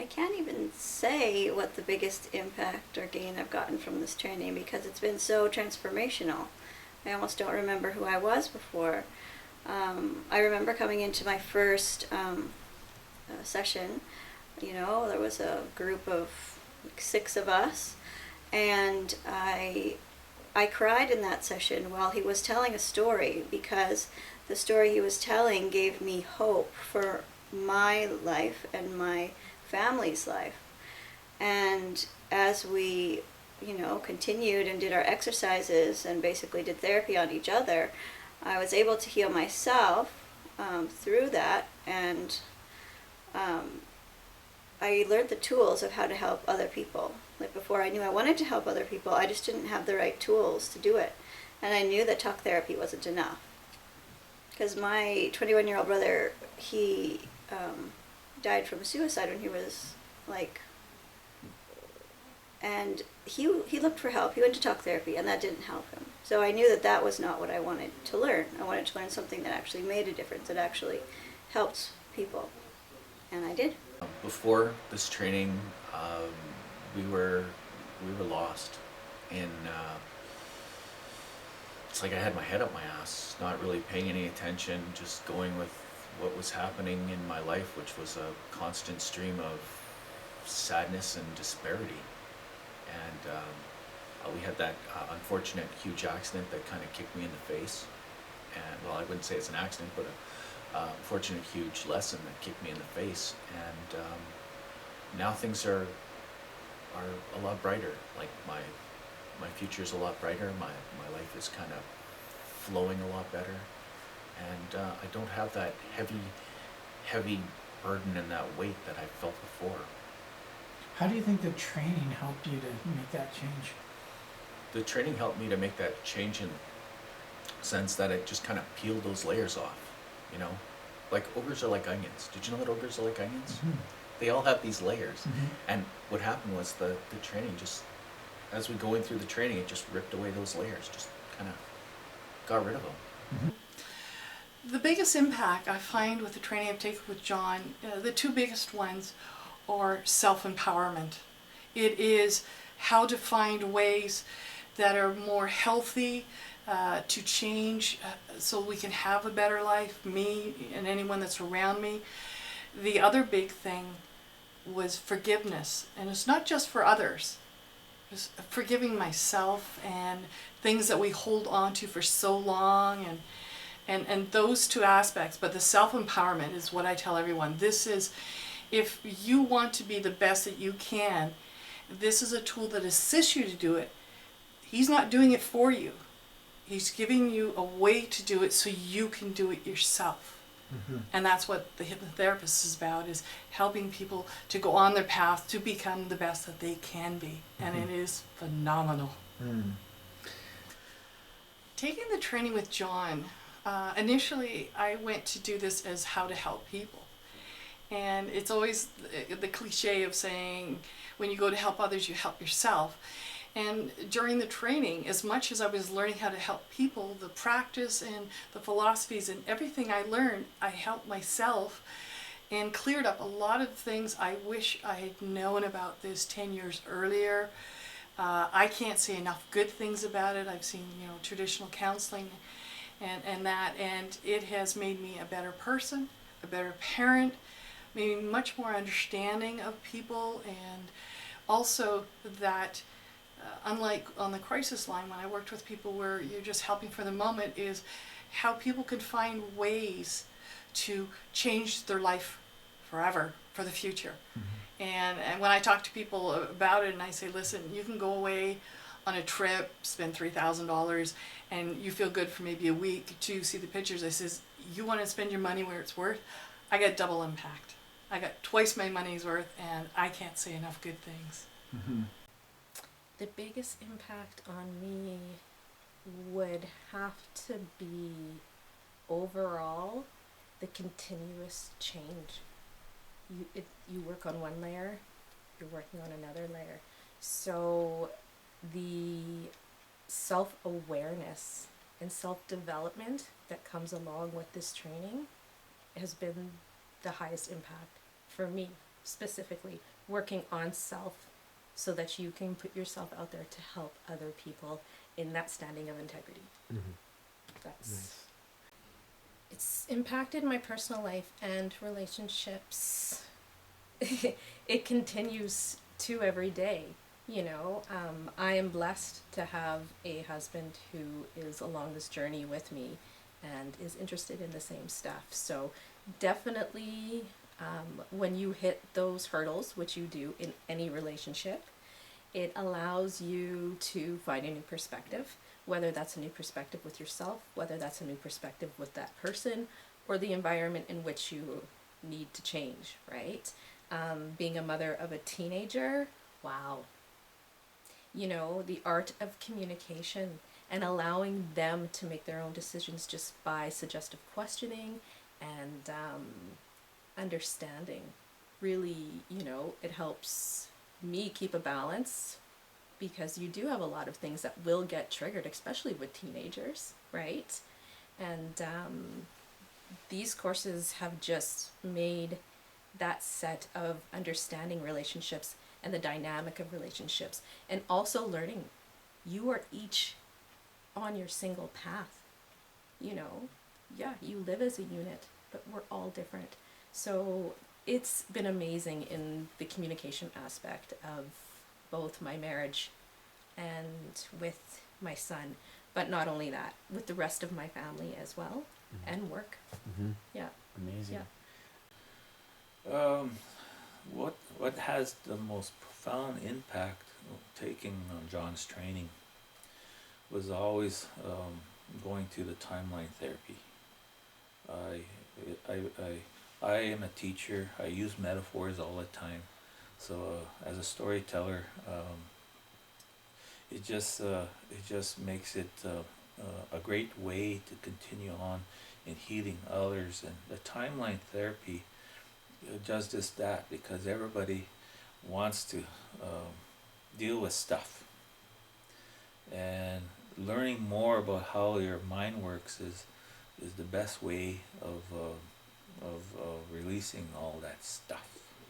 I can't even say what the biggest impact or gain I've gotten from this training because it's been so transformational. I almost don't remember who I was before. I remember coming into my first session. You know, there was a group of like 6 of us, and I cried in that session while he was telling a story because the story he was telling gave me hope for my life and my family's life. And as we, you know, continued and did our exercises and basically did therapy on each other, I was able to heal myself through that, and I learned the tools of how to help other people. Like before I knew I wanted to help other people, I just didn't have the right tools to do it. And I knew that talk therapy wasn't enough. Because my 21-year-old brother, he died from suicide when he was like, and he looked for help. He went to talk therapy, and that didn't help him. So I knew that that was not what I wanted to learn. I wanted to learn something that actually made a difference, that actually helped people. And I did. Before this training, we were lost, and it's like I had my head up my ass, not really paying any attention, just going with what was happening in my life, which was a constant stream of sadness and disparity. And we had that unfortunate huge accident that kind of kicked me in the face. And well, I wouldn't say it's an accident, but a unfortunate huge lesson that kicked me in the face. And now things are a lot brighter. Like my future's a lot brighter. My life is kind of flowing a lot better. And I don't have that heavy burden and that weight that I felt before. How do you think the training helped you to make that change? The training helped me to make that change in the sense that it just kind of peeled those layers off, you know? Like ogres are like onions. Did you know that ogres are like onions? Mm-hmm. They all have these layers. Mm-hmm. And what happened was the training just, as we go in through the training, it just ripped away those layers, just kind of got rid of them. Mm-hmm. The biggest impact I find with the training I've taken with John, the 2 biggest ones are self-empowerment. It is how to find ways that are more healthy to change so we can have a better life, me and anyone that's around me. The other big thing was forgiveness, and it's not just for others. It's forgiving myself and things that we hold on to for so long, and those 2 aspects. But the self-empowerment is what I tell everyone. This is, if you want to be the best that you can, this is a tool that assists you to do it. He's not doing it for you. He's giving you a way to do it so you can do it yourself. Mm-hmm. And that's what the hypnotherapist is about, is helping people to go on their path to become the best that they can be. Mm-hmm. And it is phenomenal. Mm. Taking the training with John, initially I went to do this as how to help people. And it's always the cliche of saying, when you go to help others, you help yourself. And during the training, as much as I was learning how to help people, the practice and the philosophies and everything I learned, I helped myself and cleared up a lot of things I wish I had known about this 10 years earlier. I can't say enough good things about it. I've seen, you know, traditional counseling and that, and it has made me a better person, a better parent, maybe much more understanding of people, and also that unlike on the crisis line when I worked with people where you're just helping for the moment, is how people can find ways to change their life forever for the future. Mm-hmm. And when I talk to people about it and I say, listen, you can go away on a trip, spend $3,000, and you feel good for maybe a week to see the pictures. I says, you want to spend your money where it's worth? I got double impact. I got twice my money's worth, and I can't say enough good things. Mm-hmm. The biggest impact on me would have to be overall the continuous change. You work on one layer, you're working on another layer. So the self-awareness and self-development that comes along with this training has been the highest impact for me specifically working on self so that you can put yourself out there to help other people in that standing of integrity. That's Nice. It's impacted my personal life and relationships. It continues to every day. I am blessed to have a husband who is along this journey with me and is interested in the same stuff. So definitely, when you hit those hurdles, which you do in any relationship, it allows you to find a new perspective, whether that's a new perspective with yourself, whether that's a new perspective with that person, or the environment in which you need to change, right? Being a mother of a teenager, wow. The art of communication and allowing them to make their own decisions just by suggestive questioning and understanding. Really, it helps me keep a balance, because you do have a lot of things that will get triggered, especially with teenagers, right? And these courses have just made that set of understanding relationships and the dynamic of relationships, and also learning you are each on your single path. You live as a unit, but we're all different. So it's been amazing in the communication aspect of both my marriage and with my son, but not only that, with the rest of my family as well, and work. Yeah. Amazing. Yeah. What has the most profound impact of taking John's training was always going to the timeline therapy. I am a teacher. I use metaphors all the time. So as a storyteller, it just makes it a great way to continue on in healing others. And the timeline therapy does just that, because everybody wants to deal with stuff, and learning more about how your mind works is the best way of releasing all that stuff.